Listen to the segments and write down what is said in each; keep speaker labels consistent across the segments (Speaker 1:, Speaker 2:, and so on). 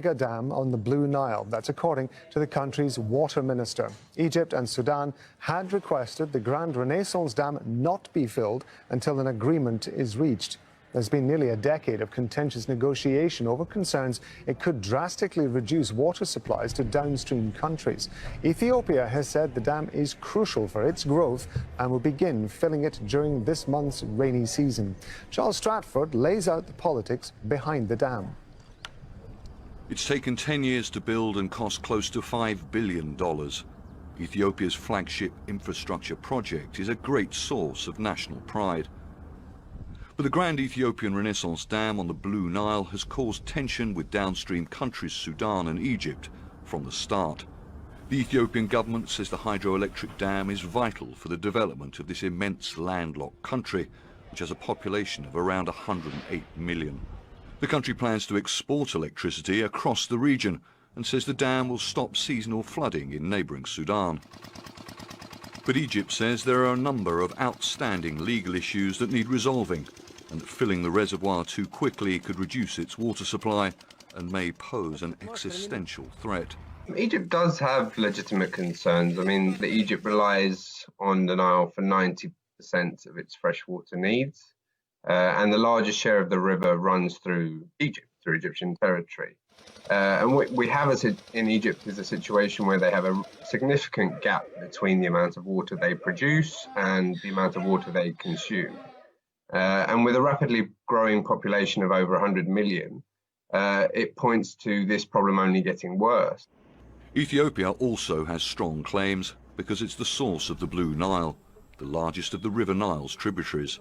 Speaker 1: Dam on the Blue Nile. That's according to the country's water minister. Egypt and Sudan had requested the Grand Renaissance Dam not be filled until an agreement is reached. There's been nearly a decade of contentious negotiation over concerns it could drastically reduce water supplies to downstream countries. Ethiopia has said the dam is crucial for its growth and will begin filling it during this month's rainy season. Charles Stratford lays out the politics behind the dam.
Speaker 2: It's taken 10 years to build and cost close to $5 billion. Ethiopia's flagship infrastructure project is a great source of national pride. But the Grand Ethiopian Renaissance Dam on the Blue Nile has caused tension with downstream countries Sudan and Egypt from the start. The Ethiopian government says the hydroelectric dam is vital for the development of this immense landlocked country, which has a population of around 108 million. The country plans to export electricity across the region and says the dam will stop seasonal flooding in neighbouring Sudan. But Egypt says there are a number of outstanding legal issues that need resolving, and that filling the reservoir too quickly could reduce its water supply and may pose an existential threat.
Speaker 3: Egypt does have legitimate concerns. I mean, Egypt relies on the Nile for 90% of its freshwater needs. And the largest share of the river runs through Egypt, through Egyptian territory. And what we have in Egypt is a situation where they have a significant gap between the amount of water they produce and the amount of water they consume. And with a rapidly growing population of over 100 million, it points to this problem only getting worse.
Speaker 2: Ethiopia also has strong claims because it's the source of the Blue Nile, the largest of the River Nile's tributaries.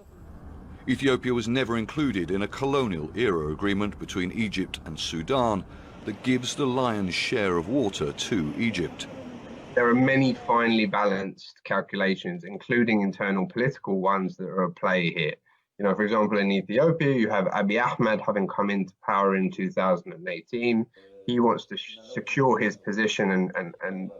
Speaker 2: Ethiopia was never included in a colonial-era agreement between Egypt and Sudan that gives the lion's share of water to Egypt.
Speaker 3: There are many finely balanced calculations, including internal political ones, that are at play here. You know, for example, in Ethiopia, you have Abiy Ahmed having come into power in 2018. He wants to secure his position and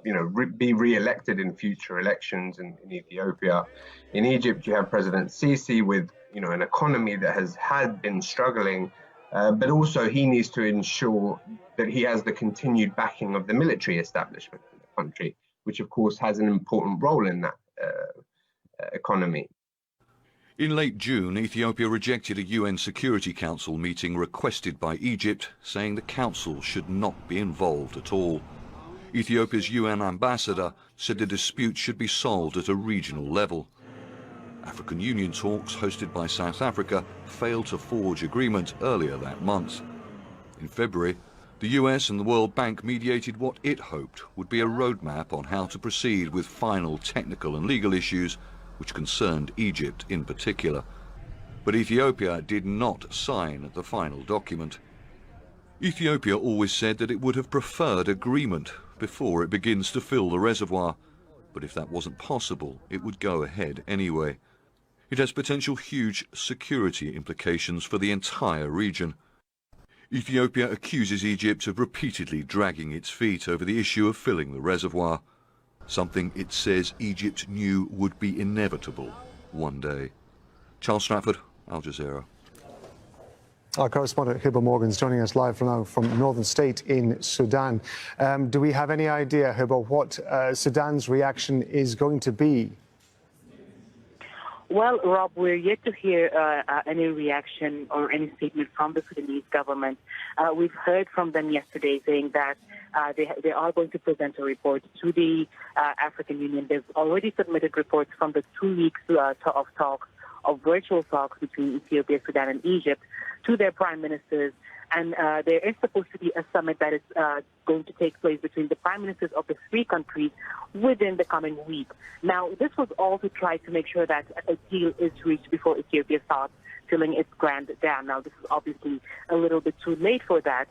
Speaker 3: be re-elected in future elections in Ethiopia. In Egypt, you have President Sisi with an economy that had been struggling, but also he needs to ensure that he has the continued backing of the military establishment in the country, which of course has an important role in that economy.
Speaker 2: In late June, Ethiopia rejected a UN Security Council meeting requested by Egypt, saying the Council should not be involved at all. Ethiopia's UN ambassador said the dispute should be solved at a regional level. African Union talks hosted by South Africa failed to forge agreement earlier that month. In February, the US and the World Bank mediated what it hoped would be a roadmap on how to proceed with final technical and legal issues which concerned Egypt in particular. But Ethiopia did not sign the final document. Ethiopia always said that it would have preferred agreement before it begins to fill the reservoir, but if that wasn't possible, it would go ahead anyway. It has potential huge security implications for the entire region. Ethiopia accuses Egypt of repeatedly dragging its feet over the issue of filling the reservoir, something it says Egypt knew would be inevitable one day. Charles Stratford, Aljazeera.
Speaker 1: Our correspondent Hiba Morgan's joining us live from Northern State in Sudan. Do we have any idea, Hiba, what Sudan's reaction is going to be?
Speaker 4: Well, Rob, we're yet to hear any reaction or any statement from the Sudanese government. We've heard from them yesterday saying that they are going to present a report to the African Union. They've already submitted reports from the 2 weeks of virtual talks between Ethiopia, Sudan, and Egypt to their prime ministers. And there is supposed to be a summit that is going to take place between the prime ministers of the three countries within the coming week. Now, this was all to try to make sure that a deal is reached before Ethiopia starts filling its Grand Dam. Now, this is obviously a little bit too late for that.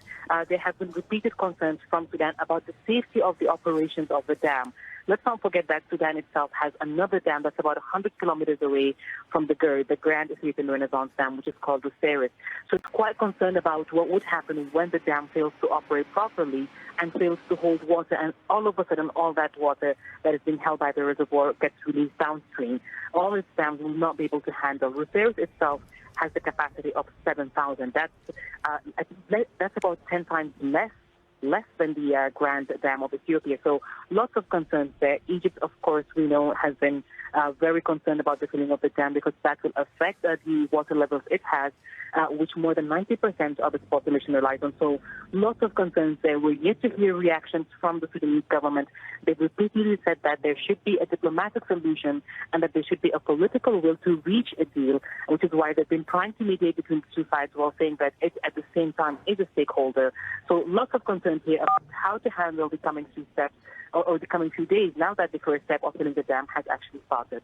Speaker 4: There have been repeated concerns from Sudan about the safety of the operations of the dam. Let's not forget that Sudan itself has another dam that's about 100 kilometers away from the GERD, the Grand Ethiopian Renaissance Dam, which is called the Ceres. So it's quite concerned about what would happen when the dam fails to operate properly and fails to hold water, and all of a sudden all that water that is being held by the reservoir gets released downstream. All its dams will not be able to handle. The Ceres itself has the capacity of 7,000. That's about 10 times less less than the Grand Dam of Ethiopia. So lots of concerns there. Egypt, of course, we know has been very concerned about the filling of the dam because that will affect the water levels it has, which more than 90% of its population relies on. So lots of concerns there. We're yet to hear reactions from the Sudanese government. They've repeatedly said that there should be a diplomatic solution and that there should be a political will to reach a deal, which is why they've been trying to mediate between the two sides while saying that it, at the same time, is a stakeholder. So lots of concerns here about how to handle the coming few steps or the coming few days now that the first step of filling the dam has actually started.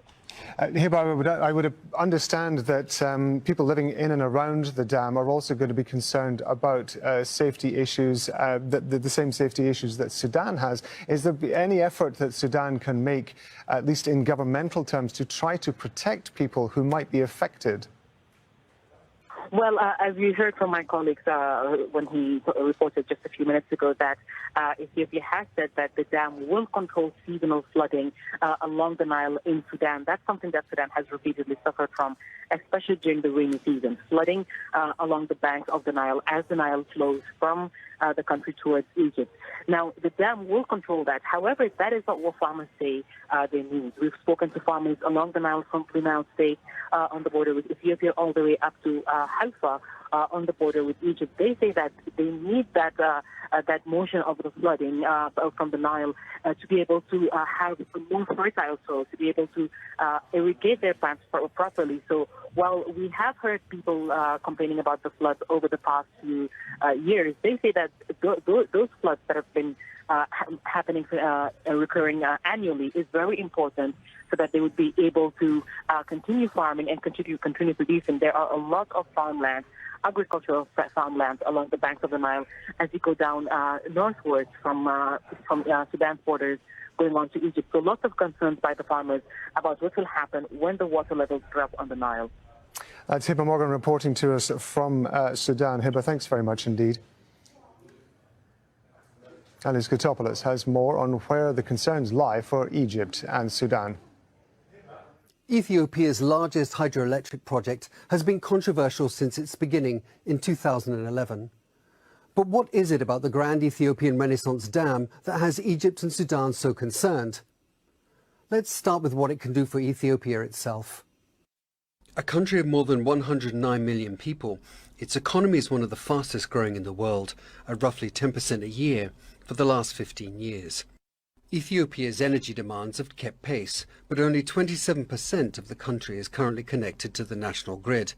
Speaker 1: Hiba, I would understand that people living in and around the dam are also going to be concerned about safety issues, the same safety issues that Sudan has. Is there any effort that Sudan can make, at least in governmental terms, to try to protect people who might be affected?
Speaker 4: Well, as you heard from my colleagues when he reported just a few minutes ago that Ethiopia has said that the dam will control seasonal flooding along the Nile in Sudan. That's something that Sudan has repeatedly suffered from, especially during the rainy season. Flooding along the banks of the Nile as the Nile flows from the country towards Egypt. Now, the dam will control that. However, that is not what farmers say they need. We've spoken to farmers along the Nile from Blue Nile State on the border with Ethiopia all the way up to Haifa on the border with Egypt. They say that they need that motion of the flooding from the Nile to be able to have more fertile soil, to be able to irrigate their plants properly. So while we have heard people complaining about the floods over the past few years, they say that those floods that have been happening, recurring annually is very important so that they would be able to continue farming and continue producing. There are a lot of farmland, agricultural farmland along the banks of the Nile as you go down northwards from Sudan's borders going on to Egypt. So lots of concerns by the farmers about what will happen when the water levels drop on the Nile.
Speaker 1: That's Hiba Morgan reporting to us from Sudan. Hiba, thanks very much indeed. Alice Kotopoulos has more on where the concerns lie for Egypt and Sudan.
Speaker 5: Ethiopia's largest hydroelectric project has been controversial since its beginning in 2011. But what is it about the Grand Ethiopian Renaissance Dam that has Egypt and Sudan so concerned? Let's start with what it can do for Ethiopia itself. A country of more than 109 million people, its economy is one of the fastest growing in the world, at roughly 10% a year for the last 15 years. Ethiopia's energy demands have kept pace, but only 27% of the country is currently connected to the national grid.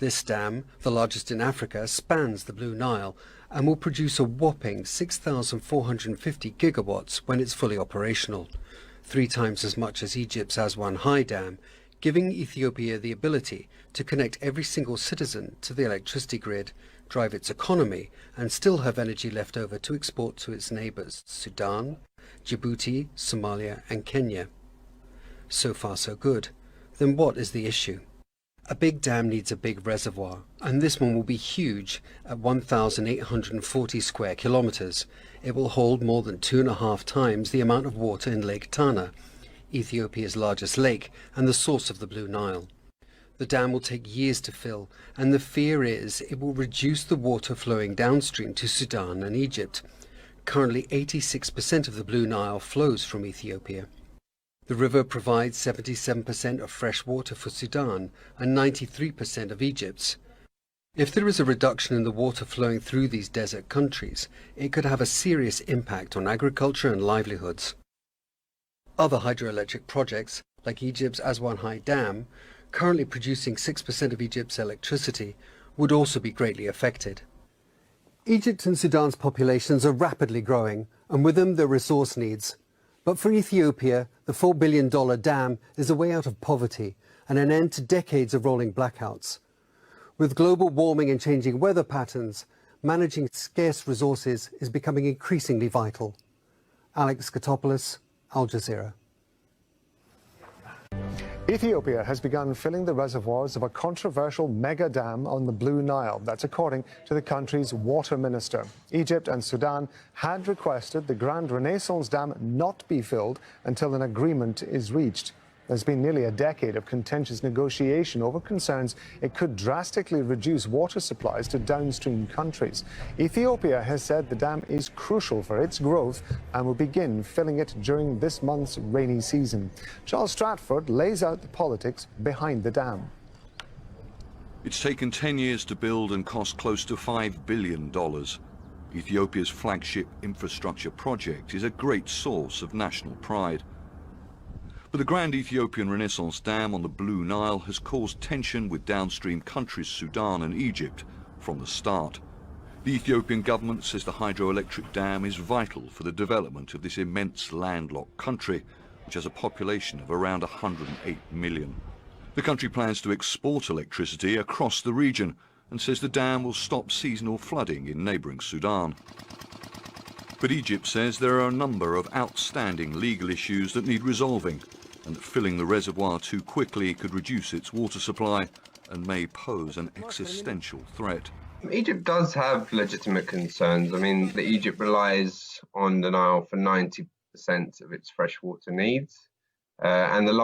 Speaker 5: This dam, the largest in Africa, spans the Blue Nile and will produce a whopping 6,450 gigawatts when it's fully operational, 3 times as much as Egypt's Aswan High Dam, giving Ethiopia the ability to connect every single citizen to the electricity grid, drive its economy, and still have energy left over to export to its neighbours, Sudan, Djibouti, Somalia and Kenya. So far so good. Then what is the issue? A big dam needs a big reservoir, and this one will be huge at 1,840 square kilometres. It will hold more than 2.5 times the amount of water in Lake Tana, Ethiopia's largest lake and the source of the Blue Nile. The dam will take years to fill, and the fear is it will reduce the water flowing downstream to Sudan and Egypt. Currently 86% of the Blue Nile flows from Ethiopia. The river provides 77% of fresh water for Sudan and 93% of Egypt's. If there is a reduction in the water flowing through these desert countries, it could have a serious impact on agriculture and livelihoods. Other hydroelectric projects, like Egypt's Aswan High Dam, currently producing 6% of Egypt's electricity, would also be greatly affected. Egypt and Sudan's populations are rapidly growing, and with them their resource needs. But for Ethiopia, the $4 billion dam is a way out of poverty and an end to decades of rolling blackouts. With global warming and changing weather patterns, managing scarce resources is becoming increasingly vital. Alex Kotopoulos, Aljazeera.
Speaker 1: Ethiopia has begun filling the reservoirs of a controversial mega dam on the Blue Nile. That's according to the country's water minister. Egypt and Sudan had requested the Grand Renaissance Dam not be filled until an agreement is reached. There's been nearly a decade of contentious negotiation over concerns it could drastically reduce water supplies to downstream countries. Ethiopia has said the dam is crucial for its growth and will begin filling it during this month's rainy season. Charles Stratford lays out the politics behind the dam.
Speaker 2: It's taken 10 years to build and cost close to $5 billion. Ethiopia's flagship infrastructure project is a great source of national pride. But the Grand Ethiopian Renaissance Dam on the Blue Nile has caused tension with downstream countries Sudan and Egypt from the start. The Ethiopian government says the hydroelectric dam is vital for the development of this immense landlocked country, which has a population of around 108 million. The country plans to export electricity across the region and says the dam will stop seasonal flooding in neighbouring Sudan. But Egypt says there are a number of outstanding legal issues that need resolving, and that filling the reservoir too quickly could reduce its water supply and may pose an existential threat.
Speaker 3: Egypt does have legitimate concerns. I mean, Egypt relies on the Nile for 90% of its freshwater needs, and the